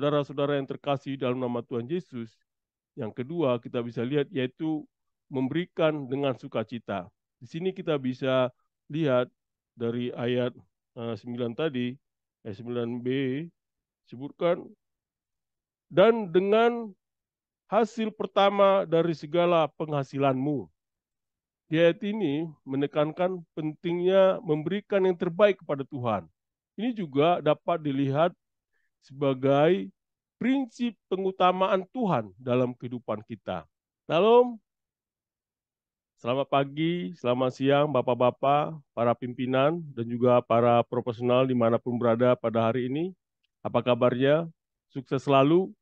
Saudara-saudara yang terkasih dalam nama Tuhan Yesus, yang kedua kita bisa lihat yaitu memberikan dengan sukacita. Di sini kita bisa lihat dari ayat 9 tadi, ayat 9b, sebutkan, dan dengan hasil pertama dari segala penghasilanmu. Di ayat ini menekankan pentingnya memberikan yang terbaik kepada Tuhan. Ini juga dapat dilihat sebagai prinsip pengutamaan Tuhan dalam kehidupan kita. Shalom, selamat pagi, selamat siang Bapak-Bapak, para pimpinan, dan juga para profesional dimanapun berada pada hari ini. Apa kabarnya? Sukses selalu?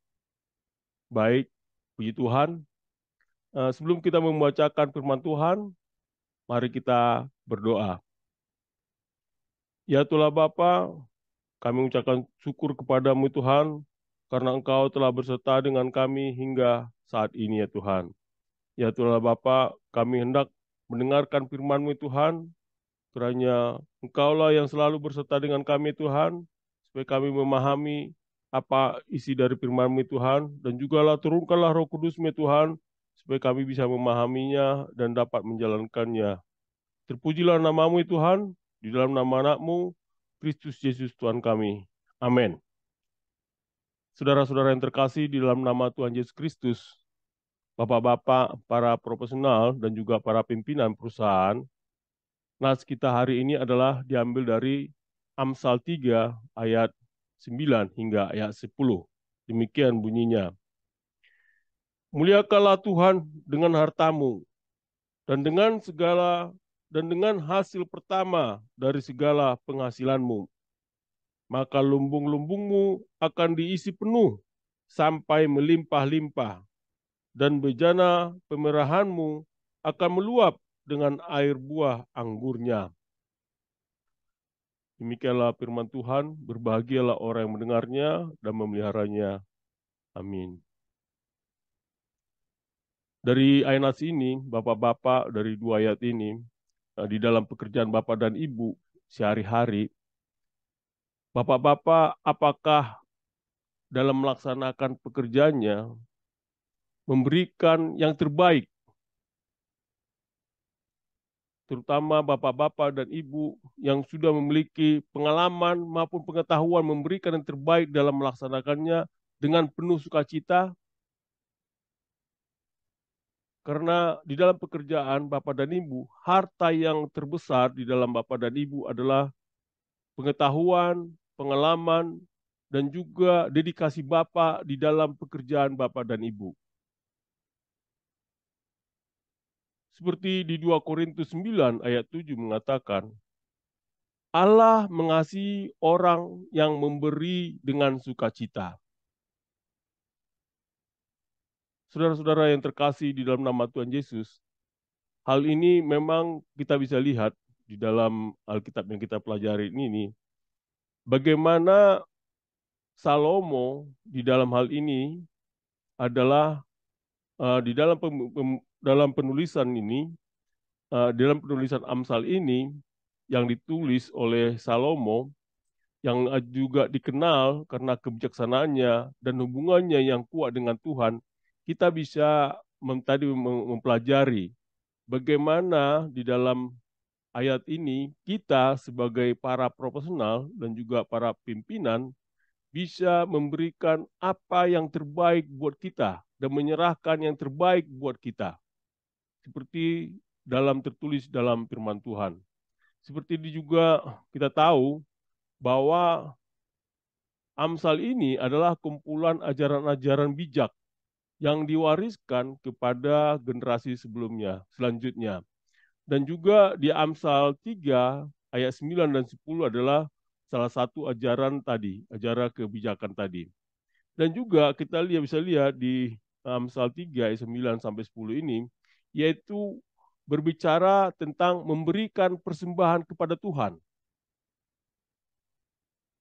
Baik, puji Tuhan. Sebelum kita membacakan firman Tuhan, mari kita berdoa. Ya Tuhan Bapa, kami mengucapkan syukur kepadamu Tuhan, karena Engkau telah berserta dengan kami hingga saat ini ya Tuhan. Ya Tuhan Bapa, kami hendak mendengarkan firman-Mu Tuhan, kiranya Engkaulah yang selalu berserta dengan kami Tuhan, supaya kami memahami apa isi dari firman-Mu Tuhan, dan jugalah turunkanlah Roh Kudus-Mu Tuhan, supaya kami bisa memahaminya dan dapat menjalankannya. Terpujilah nama-Mu Tuhan, di dalam nama anak-Mu, Kristus Yesus Tuhan kami. Amin. Saudara-saudara yang terkasih di dalam nama Tuhan Yesus Kristus, Bapak-bapak, para profesional, dan juga para pimpinan perusahaan, nas kita hari ini adalah diambil dari Amsal 3 ayat 9 hingga ayat 10. Demikian bunyinya. Muliakanlah Tuhan dengan hartamu, dan dengan hasil pertama dari segala penghasilanmu. Maka lumbung-lumbungmu akan diisi penuh sampai melimpah-limpah, dan bejana pemerahanmu akan meluap dengan air buah anggurnya. Demikianlah firman Tuhan, berbahagialah orang yang mendengarnya dan memeliharanya. Amin. Dari ayat ini, Bapak-bapak, dari dua ayat ini, di dalam pekerjaan Bapak dan Ibu sehari-hari, Bapak-bapak apakah dalam melaksanakan pekerjaannya memberikan yang terbaik, terutama bapak-bapak dan ibu yang sudah memiliki pengalaman maupun pengetahuan memberikan yang terbaik dalam melaksanakannya dengan penuh sukacita? Karena di dalam pekerjaan bapak dan ibu, harta yang terbesar di dalam bapak dan ibu adalah pengetahuan, pengalaman, dan juga dedikasi bapak di dalam pekerjaan bapak dan ibu. Seperti di 2 Korintus 9 ayat 7 mengatakan, Allah mengasihi orang yang memberi dengan sukacita. Saudara-saudara yang terkasih di dalam nama Tuhan Yesus, hal ini memang kita bisa lihat di dalam Alkitab yang kita pelajari ini, bagaimana Salomo di dalam hal ini adalah di dalam penulisan ini, dalam penulisan Amsal ini yang ditulis oleh Salomo, yang juga dikenal karena kebijaksanaannya dan hubungannya yang kuat dengan Tuhan, kita bisa tadi mempelajari bagaimana di dalam ayat ini kita sebagai para profesional dan juga para pimpinan bisa memberikan apa yang terbaik buat kita dan menyerahkan yang terbaik buat kita. Seperti tertulis dalam firman Tuhan. Seperti ini juga kita tahu bahwa Amsal ini adalah kumpulan ajaran-ajaran bijak yang diwariskan kepada generasi selanjutnya. Dan juga di Amsal 3 ayat 9 dan 10 adalah salah satu ajaran tadi, ajaran kebijakan tadi. Dan juga kita bisa lihat di Amsal 3 ayat 9 sampai 10 ini, yaitu berbicara tentang memberikan persembahan kepada Tuhan.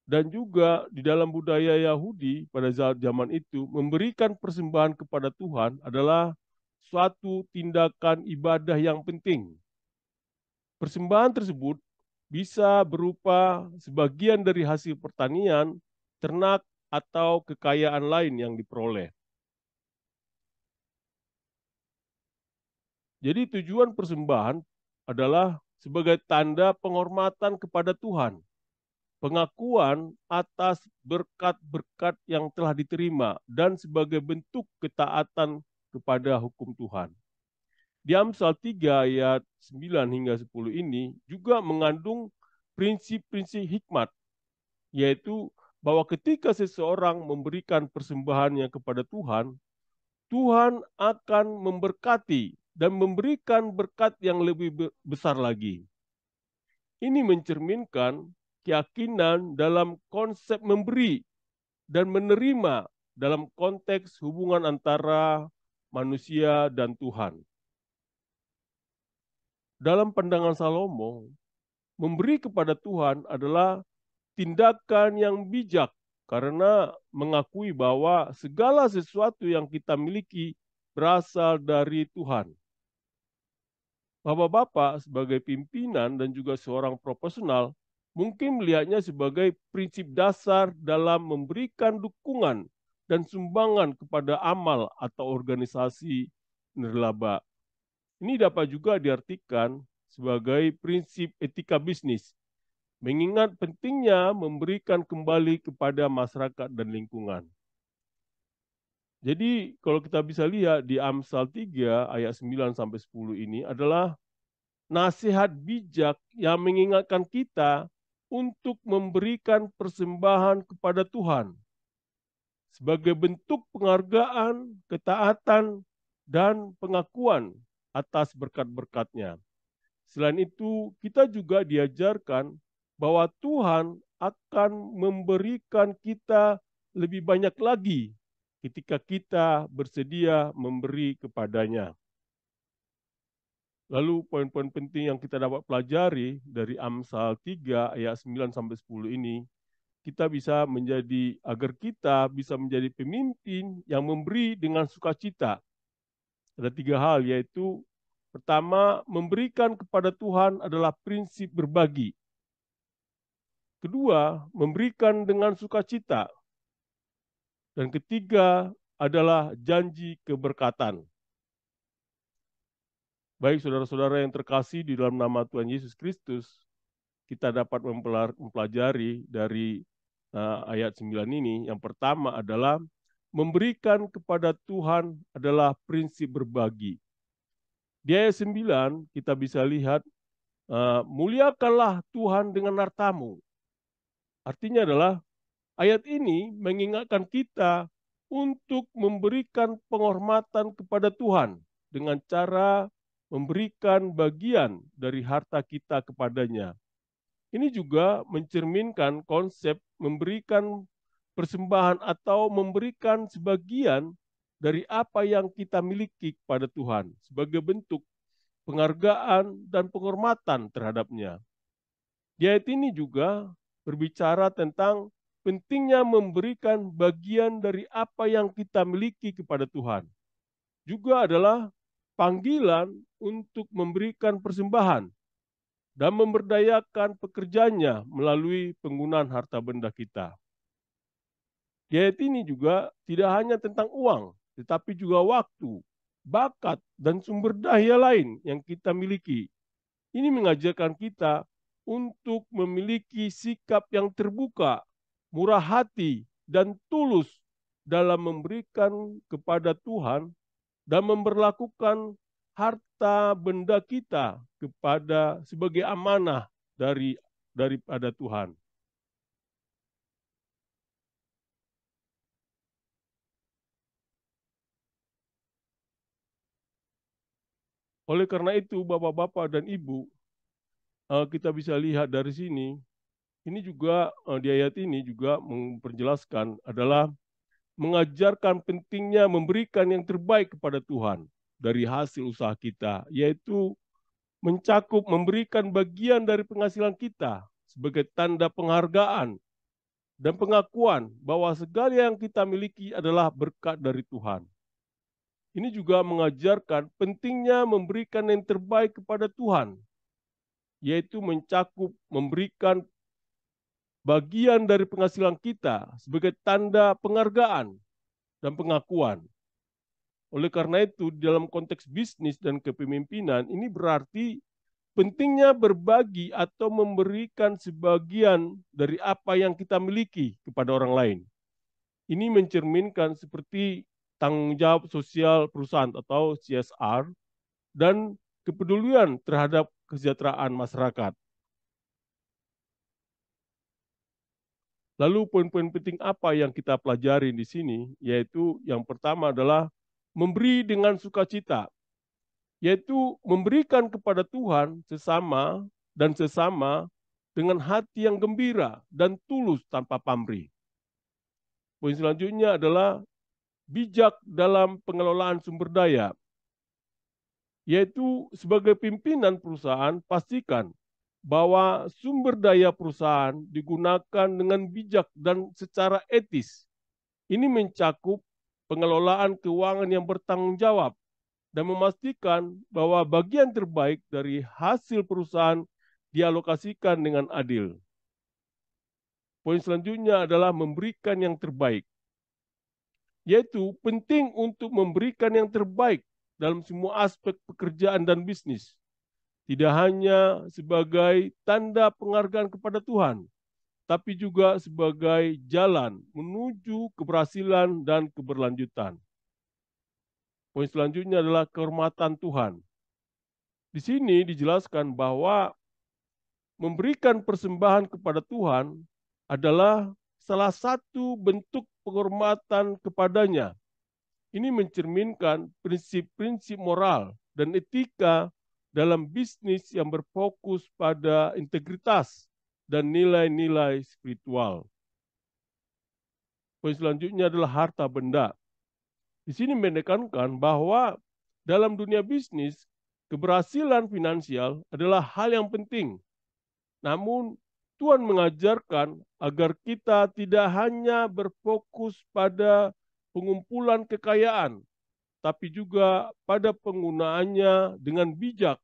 Dan juga di dalam budaya Yahudi pada zaman itu, memberikan persembahan kepada Tuhan adalah suatu tindakan ibadah yang penting. Persembahan tersebut bisa berupa sebagian dari hasil pertanian, ternak, atau kekayaan lain yang diperoleh. Jadi tujuan persembahan adalah sebagai tanda penghormatan kepada Tuhan, pengakuan atas berkat-berkat yang telah diterima, dan sebagai bentuk ketaatan kepada hukum Tuhan. Di Amsal 3 ayat 9 hingga 10 ini juga mengandung prinsip-prinsip hikmat, yaitu bahwa ketika seseorang memberikan persembahannya kepada Tuhan, Tuhan akan memberkati dan memberikan berkat yang lebih besar lagi. Ini mencerminkan keyakinan dalam konsep memberi dan menerima dalam konteks hubungan antara manusia dan Tuhan. Dalam pandangan Salomo, memberi kepada Tuhan adalah tindakan yang bijak karena mengakui bahwa segala sesuatu yang kita miliki berasal dari Tuhan. Bapak-bapak sebagai pimpinan dan juga seorang profesional mungkin melihatnya sebagai prinsip dasar dalam memberikan dukungan dan sumbangan kepada amal atau organisasi nirlaba. Ini dapat juga diartikan sebagai prinsip etika bisnis, mengingat pentingnya memberikan kembali kepada masyarakat dan lingkungan. Jadi kalau kita bisa lihat di Amsal 3 ayat 9 sampai 10 ini adalah nasihat bijak yang mengingatkan kita untuk memberikan persembahan kepada Tuhan sebagai bentuk penghargaan, ketaatan, dan pengakuan atas berkat-berkat-Nya. Selain itu, kita juga diajarkan bahwa Tuhan akan memberikan kita lebih banyak lagi ketika kita bersedia memberi kepadanya. Lalu poin-poin penting yang kita dapat pelajari dari Amsal 3 ayat 9 sampai 10 ini, kita bisa menjadi agar kita bisa menjadi pemimpin yang memberi dengan sukacita. Ada 3 hal, yaitu pertama, memberikan kepada Tuhan adalah prinsip berbagi. Kedua, memberikan dengan sukacita. Dan ketiga adalah janji keberkatan. Baik saudara-saudara yang terkasih di dalam nama Tuhan Yesus Kristus, kita dapat mempelajari dari ayat 9 ini. Yang pertama adalah memberikan kepada Tuhan adalah prinsip berbagi. Di ayat 9 kita bisa lihat, muliakanlah Tuhan dengan hartamu. Artinya adalah ayat ini mengingatkan kita untuk memberikan penghormatan kepada Tuhan dengan cara memberikan bagian dari harta kita kepadanya. Ini juga mencerminkan konsep memberikan persembahan atau memberikan sebagian dari apa yang kita miliki kepada Tuhan sebagai bentuk penghargaan dan penghormatan terhadapnya. Di ayat ini juga berbicara tentang pentingnya memberikan bagian dari apa yang kita miliki kepada Tuhan. Juga adalah panggilan untuk memberikan persembahan dan memberdayakan pekerjanya melalui penggunaan harta benda kita. Di ayat ini juga tidak hanya tentang uang, tetapi juga waktu, bakat, dan sumber daya lain yang kita miliki. Ini mengajarkan kita untuk memiliki sikap yang terbuka, murah hati, dan tulus dalam memberikan kepada Tuhan dan memperlakukan harta benda kita kepada sebagai amanah daripada Tuhan. Oleh karena itu, Bapak-bapak dan Ibu, kita bisa lihat dari sini, ini juga di ayat ini juga memperjelaskan adalah mengajarkan pentingnya memberikan yang terbaik kepada Tuhan dari hasil usaha kita, yaitu mencakup memberikan bagian dari penghasilan kita sebagai tanda penghargaan dan pengakuan bahwa segala yang kita miliki adalah berkat dari Tuhan. Ini juga mengajarkan pentingnya memberikan yang terbaik kepada Tuhan, yaitu mencakup memberikan bagian dari penghasilan kita sebagai tanda penghargaan dan pengakuan. Oleh karena itu, dalam konteks bisnis dan kepemimpinan, ini berarti pentingnya berbagi atau memberikan sebagian dari apa yang kita miliki kepada orang lain. Ini mencerminkan seperti tanggung jawab sosial perusahaan atau CSR dan kepedulian terhadap kesejahteraan masyarakat. Lalu poin-poin penting apa yang kita pelajari di sini, yaitu yang pertama adalah memberi dengan sukacita, yaitu memberikan kepada Tuhan sesama dengan hati yang gembira dan tulus tanpa pamrih. Poin selanjutnya adalah bijak dalam pengelolaan sumber daya, yaitu sebagai pimpinan perusahaan pastikan bahwa sumber daya perusahaan digunakan dengan bijak dan secara etis. Ini mencakup pengelolaan keuangan yang bertanggung jawab dan memastikan bahwa bagian terbaik dari hasil perusahaan dialokasikan dengan adil. Poin selanjutnya adalah memberikan yang terbaik, yaitu penting untuk memberikan yang terbaik dalam semua aspek pekerjaan dan bisnis, tidak hanya sebagai tanda penghargaan kepada Tuhan, tapi juga sebagai jalan menuju keberhasilan dan keberlanjutan. Poin selanjutnya adalah kehormatan Tuhan. Di sini dijelaskan bahwa memberikan persembahan kepada Tuhan adalah salah satu bentuk penghormatan kepadanya. Ini mencerminkan prinsip-prinsip moral dan etika dalam bisnis yang berfokus pada integritas dan nilai-nilai spiritual. Poin selanjutnya adalah harta benda. Di sini menekankan bahwa dalam dunia bisnis, keberhasilan finansial adalah hal yang penting. Namun, Tuhan mengajarkan agar kita tidak hanya berfokus pada pengumpulan kekayaan, tapi juga pada penggunaannya dengan bijak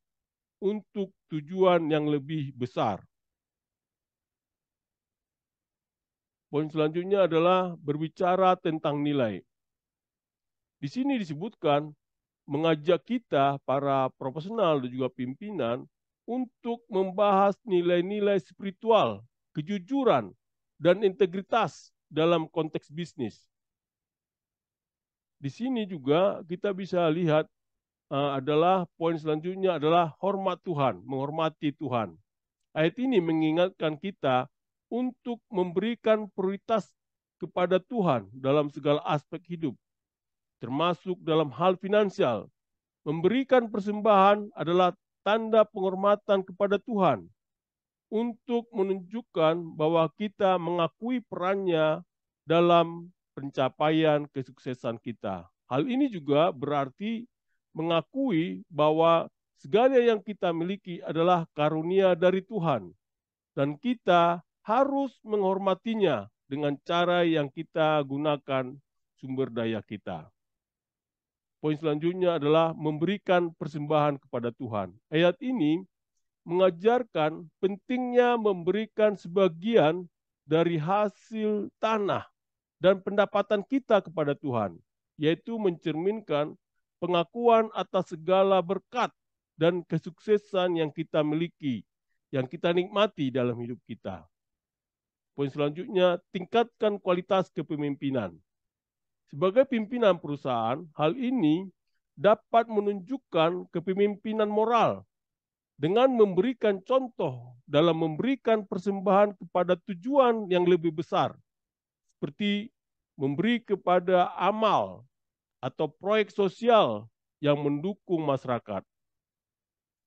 untuk tujuan yang lebih besar. Poin selanjutnya adalah berbicara tentang nilai. Di sini disebutkan mengajak kita, para profesional dan juga pimpinan, untuk membahas nilai-nilai spiritual, kejujuran, dan integritas dalam konteks bisnis. Di sini juga kita bisa lihat adalah poin selanjutnya adalah hormat Tuhan, menghormati Tuhan. Ayat ini mengingatkan kita untuk memberikan prioritas kepada Tuhan dalam segala aspek hidup, termasuk dalam hal finansial. Memberikan persembahan adalah tanda penghormatan kepada Tuhan untuk menunjukkan bahwa kita mengakui perannya dalam pencapaian kesuksesan kita. Hal ini juga berarti mengakui bahwa segala yang kita miliki adalah karunia dari Tuhan dan kita harus menghormatinya dengan cara yang kita gunakan sumber daya kita. Poin selanjutnya adalah memberikan persembahan kepada Tuhan. Ayat ini mengajarkan pentingnya memberikan sebagian dari hasil tanah dan pendapatan kita kepada Tuhan, yaitu mencerminkan pengakuan atas segala berkat dan kesuksesan yang kita miliki, yang kita nikmati dalam hidup kita. Poin selanjutnya, tingkatkan kualitas kepemimpinan. Sebagai pimpinan perusahaan, hal ini dapat menunjukkan kepemimpinan moral dengan memberikan contoh dalam memberikan persembahan kepada tujuan yang lebih besar, seperti memberi kepada amal atau proyek sosial yang mendukung masyarakat.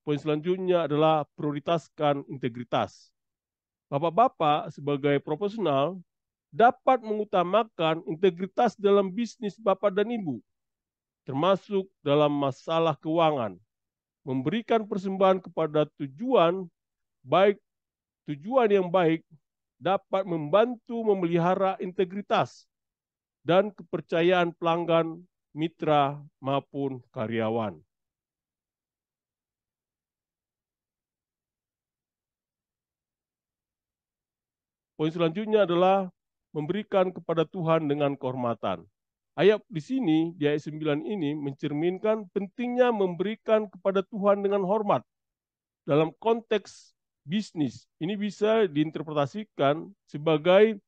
Poin selanjutnya adalah prioritaskan integritas. Bapak-bapak sebagai profesional dapat mengutamakan integritas dalam bisnis Bapak dan Ibu, termasuk dalam masalah keuangan, memberikan persembahan kepada tujuan yang baik dapat membantu memelihara integritas dan kepercayaan pelanggan, mitra, maupun karyawan. Poin selanjutnya adalah memberikan kepada Tuhan dengan kehormatan. Ayat di sini, di ayat 9 ini mencerminkan pentingnya memberikan kepada Tuhan dengan hormat dalam konteks bisnis. Ini bisa diinterpretasikan sebagai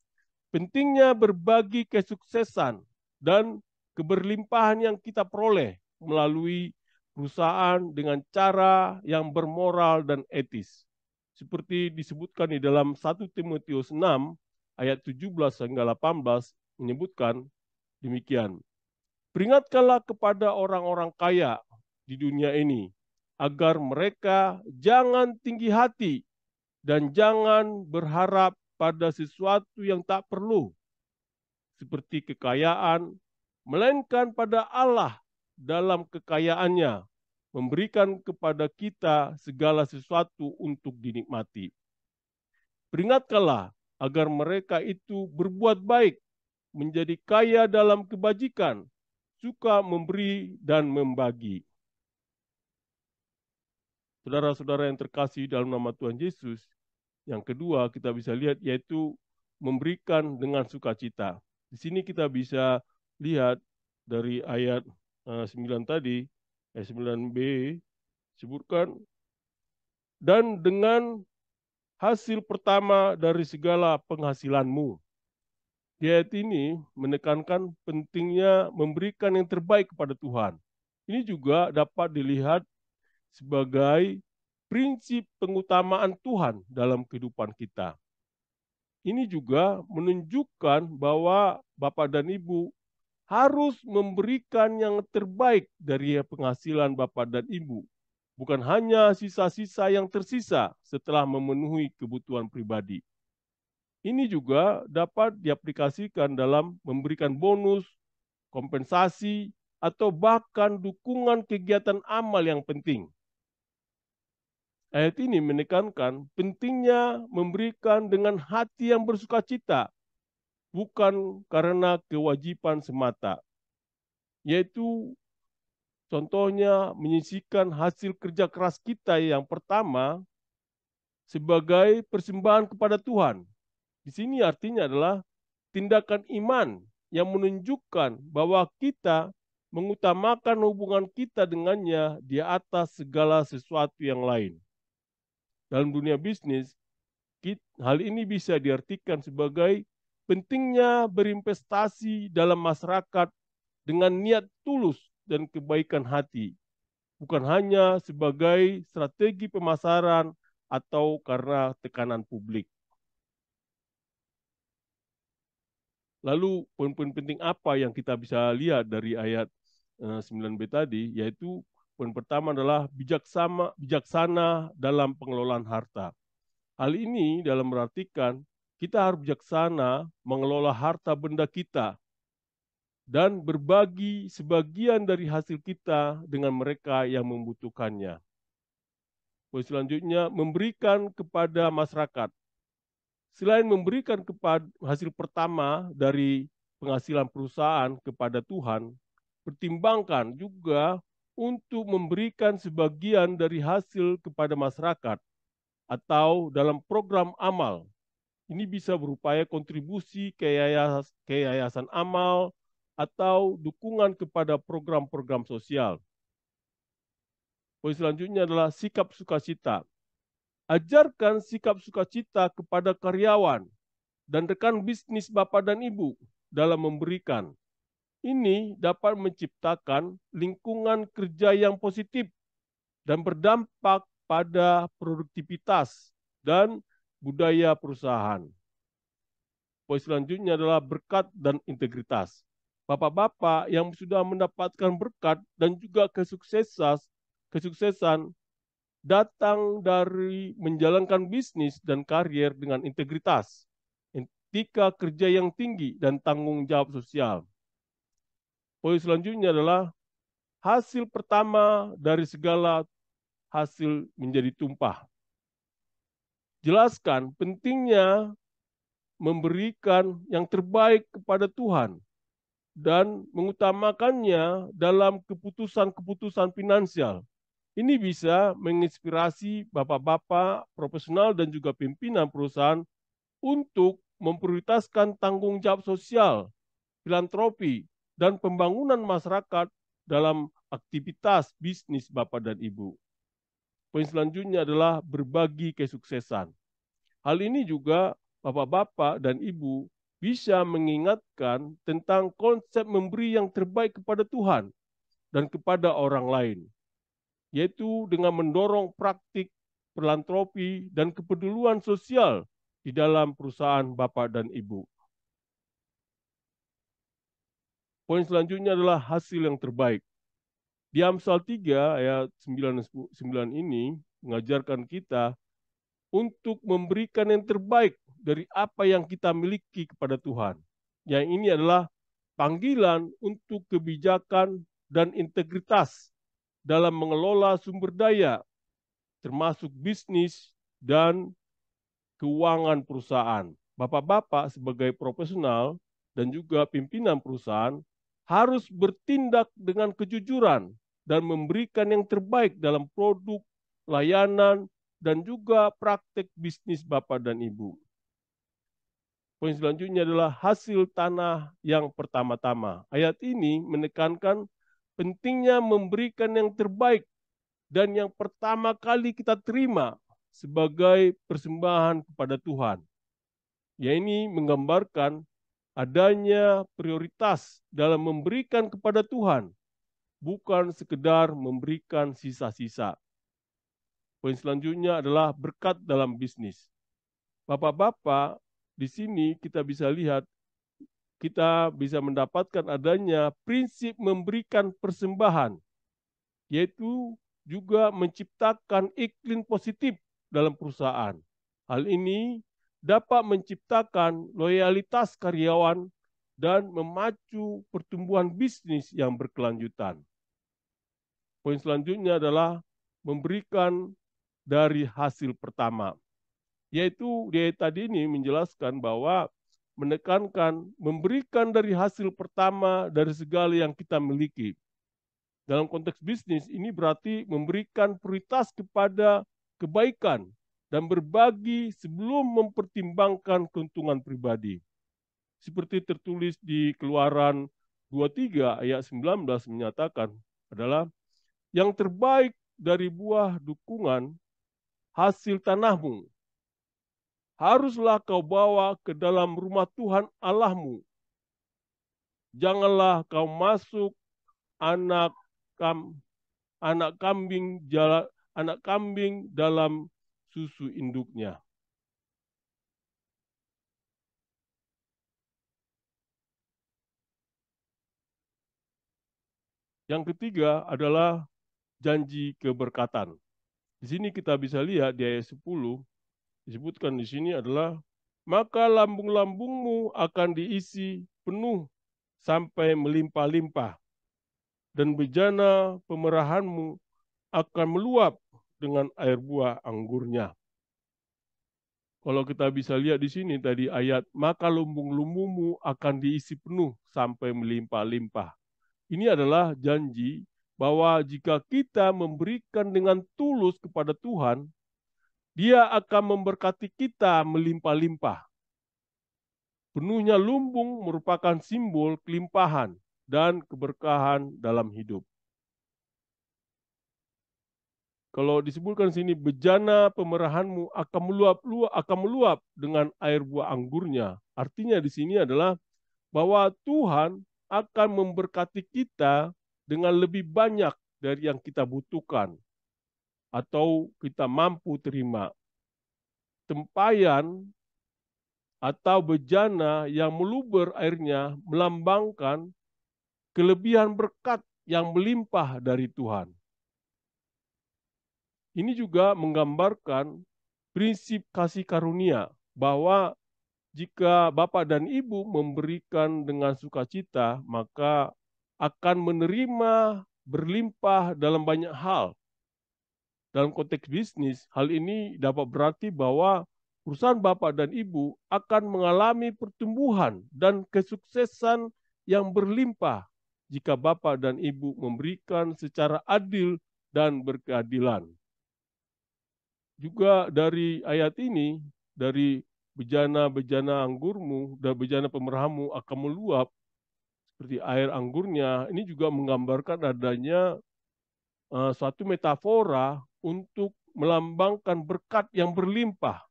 pentingnya berbagi kesuksesan dan keberlimpahan yang kita peroleh melalui perusahaan dengan cara yang bermoral dan etis. Seperti disebutkan di dalam 1 Timotius 6 ayat 17 hingga 18 menyebutkan demikian. Peringatkanlah kepada orang-orang kaya di dunia ini agar mereka jangan tinggi hati dan jangan berharap pada sesuatu yang tak perlu seperti kekayaan, melainkan pada Allah dalam kekayaannya, memberikan kepada kita segala sesuatu untuk dinikmati. Peringatkanlah agar mereka itu berbuat baik, menjadi kaya dalam kebajikan, suka memberi dan membagi. Saudara-saudara yang terkasih dalam nama Tuhan Yesus, yang kedua kita bisa lihat yaitu memberikan dengan sukacita. Di sini kita bisa lihat dari ayat 9 tadi, ayat 9b, sebutkan, dan dengan hasil pertama dari segala penghasilanmu. Di ayat ini menekankan pentingnya memberikan yang terbaik kepada Tuhan. Ini juga dapat dilihat sebagai prinsip pengutamaan Tuhan dalam kehidupan kita. Ini juga menunjukkan bahwa Bapak dan Ibu harus memberikan yang terbaik dari penghasilan Bapak dan Ibu, bukan hanya sisa-sisa yang tersisa setelah memenuhi kebutuhan pribadi. Ini juga dapat diaplikasikan dalam memberikan bonus, kompensasi, atau bahkan dukungan kegiatan amal yang penting. Ayat ini menekankan pentingnya memberikan dengan hati yang bersukacita, bukan karena kewajiban semata, yaitu contohnya menyisihkan hasil kerja keras kita yang pertama sebagai persembahan kepada Tuhan. Di sini artinya adalah tindakan iman yang menunjukkan bahwa kita mengutamakan hubungan kita dengannya di atas segala sesuatu yang lain. Dalam dunia bisnis, hal ini bisa diartikan sebagai pentingnya berinvestasi dalam masyarakat dengan niat tulus dan kebaikan hati, bukan hanya sebagai strategi pemasaran atau karena tekanan publik. Lalu poin-poin penting apa yang kita bisa lihat dari ayat 9b tadi, yaitu poin pertama adalah bijaksana dalam pengelolaan harta. Hal ini dalam berartikan kita harus bijaksana mengelola harta benda kita dan berbagi sebagian dari hasil kita dengan mereka yang membutuhkannya. Poin selanjutnya, memberikan kepada masyarakat. Selain memberikan hasil pertama dari penghasilan perusahaan kepada Tuhan, pertimbangkan juga untuk memberikan sebagian dari hasil kepada masyarakat atau dalam program amal. Ini bisa berupaya kontribusi ke yayasan amal atau dukungan kepada program-program sosial. Poin selanjutnya adalah sikap sukacita. Ajarkan sikap sukacita kepada karyawan dan rekan bisnis Bapak dan Ibu dalam memberikan. Ini dapat menciptakan lingkungan kerja yang positif dan berdampak pada produktivitas dan budaya perusahaan. Poin selanjutnya adalah berkat dan integritas. Bapak-bapak yang sudah mendapatkan berkat dan juga kesuksesan datang dari menjalankan bisnis dan karier dengan integritas, etika kerja yang tinggi, dan tanggung jawab sosial. Poin selanjutnya adalah hasil pertama dari segala hasil menjadi tumpah. Jelaskan pentingnya memberikan yang terbaik kepada Tuhan dan mengutamakannya dalam keputusan-keputusan finansial. Ini bisa menginspirasi bapak-bapak profesional dan juga pimpinan perusahaan untuk memprioritaskan tanggung jawab sosial, filantropi, dan pembangunan masyarakat dalam aktivitas bisnis Bapak dan Ibu. Poin selanjutnya adalah berbagi kesuksesan. Hal ini juga Bapak-Bapak dan Ibu bisa mengingatkan tentang konsep memberi yang terbaik kepada Tuhan dan kepada orang lain, yaitu dengan mendorong praktik filantropi dan kepedulian sosial di dalam perusahaan Bapak dan Ibu. Poin selanjutnya adalah hasil yang terbaik. Di Amsal 3 ayat 9 ini mengajarkan kita untuk memberikan yang terbaik dari apa yang kita miliki kepada Tuhan. Yang ini adalah panggilan untuk kebijakan dan integritas dalam mengelola sumber daya, termasuk bisnis dan keuangan perusahaan. Bapak-bapak sebagai profesional dan juga pimpinan perusahaan harus bertindak dengan kejujuran dan memberikan yang terbaik dalam produk, layanan, dan juga praktek bisnis Bapak dan Ibu. Poin selanjutnya adalah hasil tanah yang pertama-tama. Ayat ini menekankan pentingnya memberikan yang terbaik dan yang pertama kali kita terima sebagai persembahan kepada Tuhan. Ya, ini menggambarkan adanya prioritas dalam memberikan kepada Tuhan, bukan sekedar memberikan sisa-sisa. Poin selanjutnya adalah berkat dalam bisnis. Bapak-bapak, di sini kita bisa lihat, kita bisa mendapatkan adanya prinsip memberikan persembahan, yaitu juga menciptakan iklim positif dalam perusahaan. Hal ini dapat menciptakan loyalitas karyawan dan memacu pertumbuhan bisnis yang berkelanjutan. Poin selanjutnya adalah memberikan dari hasil pertama, yaitu dia tadi ini menjelaskan bahwa menekankan memberikan dari hasil pertama dari segala yang kita miliki. Dalam konteks bisnis ini berarti memberikan prioritas kepada kebaikan dan berbagi sebelum mempertimbangkan keuntungan pribadi. Seperti tertulis di Keluaran 23 ayat 19 menyatakan adalah yang terbaik dari buah dukungan hasil tanahmu haruslah kau bawa ke dalam rumah Tuhan Allahmu. Janganlah kau masuk anak kam, anak kambing dalam susu induknya. Yang ketiga adalah janji keberkatan. Di sini kita bisa lihat di ayat 10, disebutkan di sini adalah, maka lambung-lambungmu akan diisi penuh sampai melimpah-limpah, dan bejana pemerahanmu akan meluap dengan air buah anggurnya. Kalau kita bisa lihat di sini tadi ayat, maka lumbung-lumbungmu akan diisi penuh sampai melimpah-limpah. Ini adalah janji bahwa jika kita memberikan dengan tulus kepada Tuhan, Dia akan memberkati kita melimpah-limpah. Penuhnya lumbung merupakan simbol kelimpahan dan keberkahan dalam hidup. Kalau disebutkan sini, bejana pemerahanmu akan meluap dengan air buah anggurnya. Artinya di sini adalah bahwa Tuhan akan memberkati kita dengan lebih banyak dari yang kita butuhkan atau kita mampu terima. Tempayan atau bejana yang meluber airnya melambangkan kelebihan berkat yang melimpah dari Tuhan. Ini juga menggambarkan prinsip kasih karunia, bahwa jika Bapak dan Ibu memberikan dengan sukacita, maka akan menerima berlimpah dalam banyak hal. Dalam konteks bisnis, hal ini dapat berarti bahwa perusahaan Bapak dan Ibu akan mengalami pertumbuhan dan kesuksesan yang berlimpah jika Bapak dan Ibu memberikan secara adil dan berkeadilan. Juga dari ayat ini, dari bejana-bejana anggurmu dan bejana pemeramu akan meluap seperti air anggurnya. Ini juga menggambarkan adanya suatu metafora untuk melambangkan berkat yang berlimpah.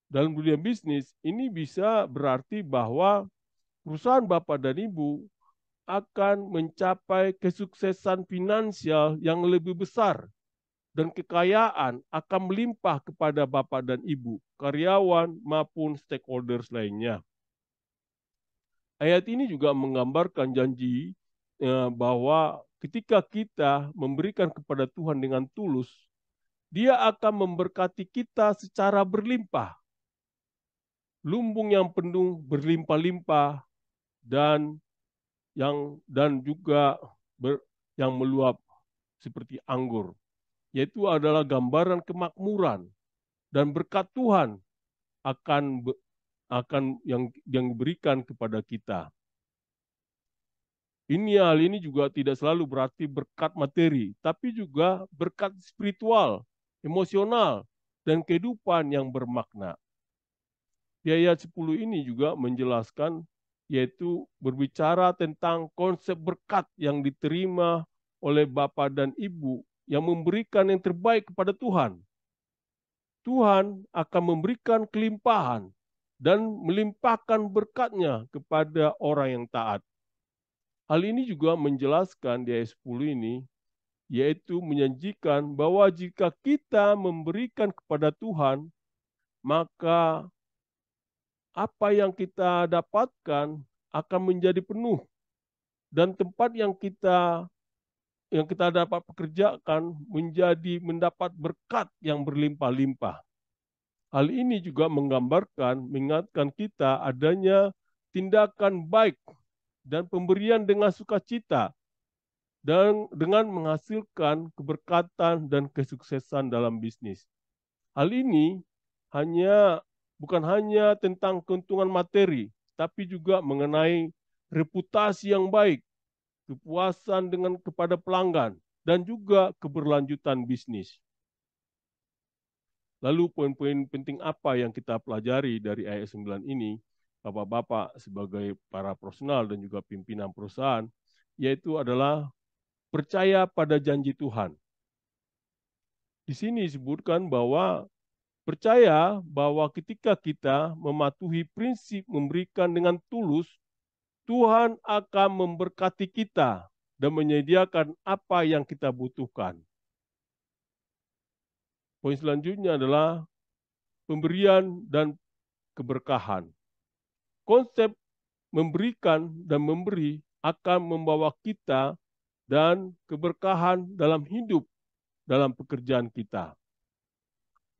Dalam dunia bisnis, ini bisa berarti bahwa perusahaan Bapak dan Ibu akan mencapai kesuksesan finansial yang lebih besar dan kekayaan akan melimpah kepada Bapak dan Ibu, karyawan maupun stakeholders lainnya. Ayat ini juga menggambarkan janji bahwa ketika kita memberikan kepada Tuhan dengan tulus, Dia akan memberkati kita secara berlimpah. Lumbung yang penuh berlimpah-limpah dan juga yang meluap seperti anggur, yaitu adalah gambaran kemakmuran dan berkat Tuhan akan yang diberikan kepada kita. Hal ini juga tidak selalu berarti berkat materi, tapi juga berkat spiritual, emosional, dan kehidupan yang bermakna. Di ayat 10 ini juga menjelaskan, yaitu berbicara tentang konsep berkat yang diterima oleh Bapa dan Ibu yang memberikan yang terbaik kepada Tuhan. Tuhan akan memberikan kelimpahan dan melimpahkan berkat-Nya kepada orang yang taat. Hal ini juga menjelaskan di ayat 10 ini, yaitu menjanjikan bahwa jika kita memberikan kepada Tuhan, maka apa yang kita dapatkan akan menjadi penuh, dan tempat yang kita dapat pekerjakan mendapat berkat yang berlimpah-limpah. Hal ini juga mengingatkan kita adanya tindakan baik dan pemberian dengan sukacita dan dengan menghasilkan keberkatan dan kesuksesan dalam bisnis. Hal ini bukan hanya tentang keuntungan materi, tapi juga mengenai reputasi yang baik, kepuasan kepada pelanggan, dan juga keberlanjutan bisnis. Lalu poin-poin penting apa yang kita pelajari dari ayat 9 ini, Bapak-bapak sebagai para profesional dan juga pimpinan perusahaan, yaitu adalah percaya pada janji Tuhan. Di sini disebutkan bahwa percaya bahwa ketika kita mematuhi prinsip memberikan dengan tulus, Tuhan akan memberkati kita dan menyediakan apa yang kita butuhkan. Poin selanjutnya adalah pemberian dan keberkahan. Konsep memberikan dan memberi akan membawa kita dan keberkahan dalam hidup, dalam pekerjaan kita.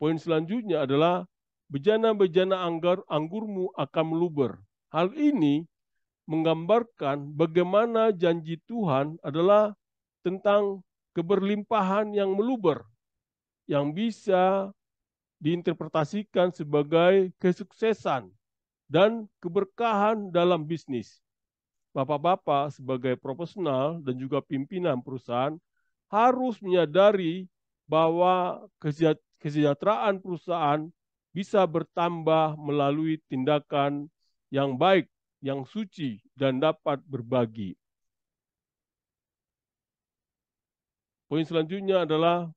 Poin selanjutnya adalah bejana-bejana anggurmu akan meluber. Hal ini menggambarkan bagaimana janji Tuhan adalah tentang keberlimpahan yang meluber, yang bisa diinterpretasikan sebagai kesuksesan dan keberkahan dalam bisnis. Bapak-bapak sebagai profesional dan juga pimpinan perusahaan harus menyadari bahwa kesejahteraan perusahaan bisa bertambah melalui tindakan yang baik, yang suci, dan dapat berbagi. Poin selanjutnya adalah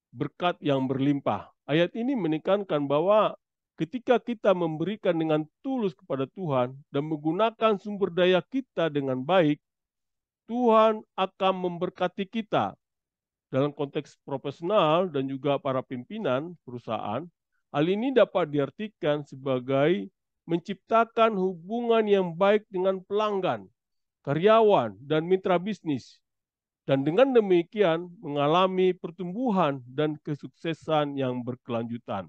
berkat yang berlimpah. Ayat ini menekankan bahwa ketika kita memberikan dengan tulus kepada Tuhan dan menggunakan sumber daya kita dengan baik, Tuhan akan memberkati kita. Dalam konteks profesional dan juga para pimpinan perusahaan, hal ini dapat diartikan sebagai menciptakan hubungan yang baik dengan pelanggan, karyawan, dan mitra bisnis. Dan dengan demikian mengalami pertumbuhan dan kesuksesan yang berkelanjutan.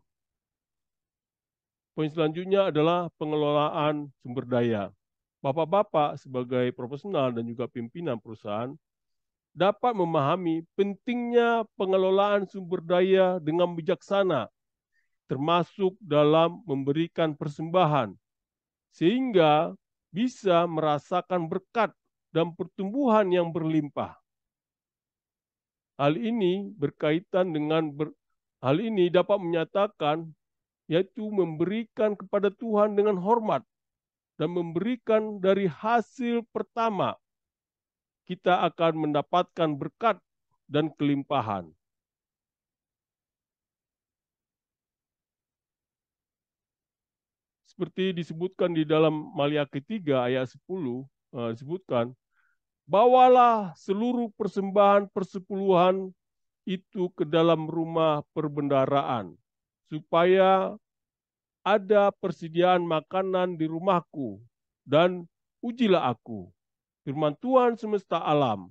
Poin selanjutnya adalah pengelolaan sumber daya. Bapak-bapak sebagai profesional dan juga pimpinan perusahaan dapat memahami pentingnya pengelolaan sumber daya dengan bijaksana, termasuk dalam memberikan persembahan, sehingga bisa merasakan berkat dan pertumbuhan yang berlimpah. Hal ini dapat menyatakan yaitu memberikan kepada Tuhan dengan hormat dan memberikan dari hasil pertama, kita akan mendapatkan berkat dan kelimpahan. Seperti disebutkan di dalam Maliaki 3 ayat 10, disebutkan, bawalah seluruh persembahan persepuluhan itu ke dalam rumah perbendaharaan, supaya ada persediaan makanan di rumahku, dan ujilah aku, firman Tuhan semesta alam,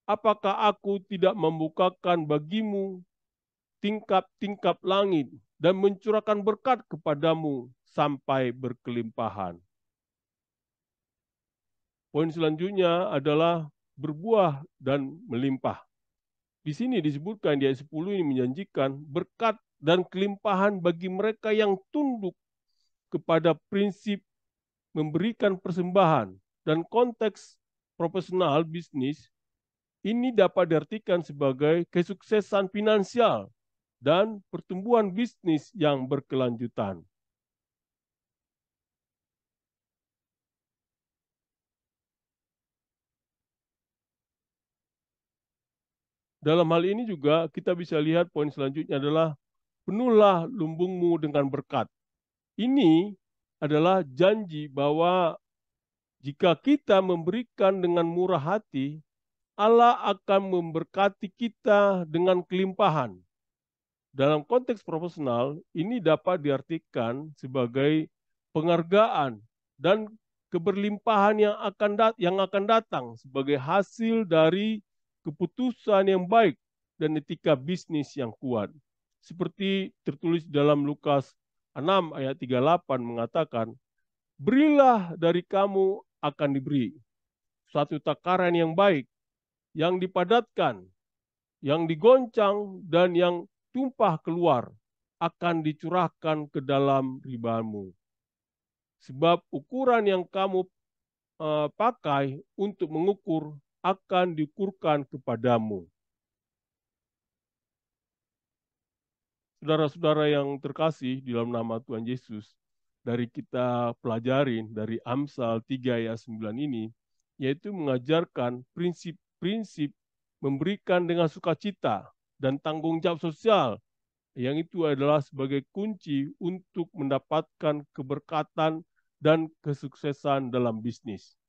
apakah aku tidak membukakan bagimu tingkap-tingkap langit dan mencurahkan berkat kepadamu sampai berkelimpahan. Poin selanjutnya adalah berbuah dan melimpah. Di sini disebutkan di ayat 10 ini menjanjikan berkat dan kelimpahan bagi mereka yang tunduk kepada prinsip memberikan persembahan, dan konteks profesional bisnis ini dapat diartikan sebagai kesuksesan finansial dan pertumbuhan bisnis yang berkelanjutan. Dalam hal ini juga kita bisa lihat poin selanjutnya adalah penuhlah lumbungmu dengan berkat. Ini adalah janji bahwa jika kita memberikan dengan murah hati, Allah akan memberkati kita dengan kelimpahan. Dalam konteks profesional, ini dapat diartikan sebagai penghargaan dan keberlimpahan yang akan datang sebagai hasil dari keputusan yang baik dan etika bisnis yang kuat. Seperti tertulis dalam Lukas 6 ayat 38 mengatakan, berilah dari kamu akan diberi suatu takaran yang baik, yang dipadatkan, yang digoncang, dan yang tumpah keluar akan dicurahkan ke dalam ribamu. Sebab ukuran yang kamu pakai untuk mengukur akan diukurkan kepadamu. Saudara-saudara yang terkasih di dalam nama Tuhan Yesus, dari kita pelajarin dari Amsal 3 ayat 9 ini, yaitu mengajarkan prinsip-prinsip memberikan dengan sukacita dan tanggung jawab sosial, yang itu adalah sebagai kunci untuk mendapatkan keberkatan dan kesuksesan dalam bisnis.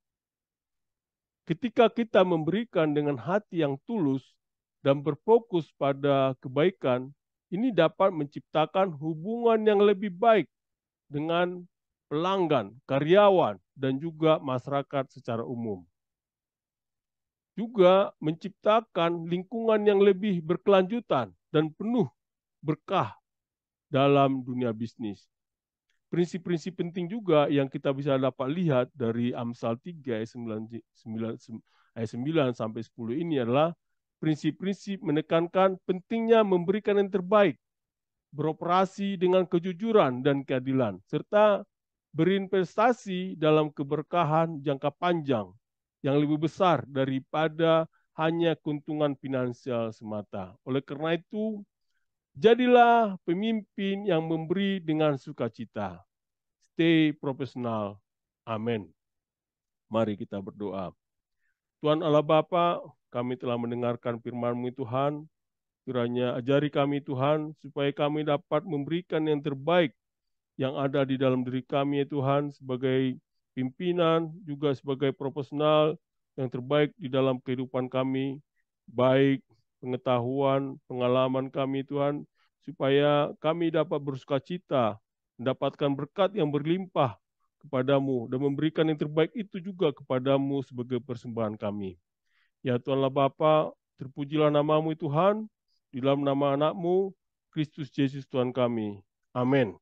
Ketika kita memberikan dengan hati yang tulus dan berfokus pada kebaikan, ini dapat menciptakan hubungan yang lebih baik dengan pelanggan, karyawan, dan juga masyarakat secara umum. Juga menciptakan lingkungan yang lebih berkelanjutan dan penuh berkah dalam dunia bisnis. Prinsip-prinsip penting juga yang kita bisa dapat lihat dari Amsal 3 ayat 9 sampai 10 ini adalah prinsip-prinsip menekankan pentingnya memberikan yang terbaik, beroperasi dengan kejujuran dan keadilan, serta berinvestasi dalam keberkahan jangka panjang yang lebih besar daripada hanya keuntungan finansial semata. Oleh karena itu, jadilah pemimpin yang memberi dengan sukacita. Stay profesional. Amin. Mari kita berdoa. Tuhan Allah Bapa, kami telah mendengarkan firman-Mu Tuhan. Kiranya ajari kami Tuhan, supaya kami dapat memberikan yang terbaik yang ada di dalam diri kami ya Tuhan, sebagai pimpinan, juga sebagai profesional yang terbaik di dalam kehidupan kami, baik pengetahuan, pengalaman kami Tuhan, supaya kami dapat bersukacita, mendapatkan berkat yang berlimpah kepadamu, dan memberikan yang terbaik itu juga kepadamu sebagai persembahan kami. Ya Tuhanlah Bapa, terpujilah namamu Tuhan, di dalam nama anakmu, Kristus Yesus Tuhan kami. Amin.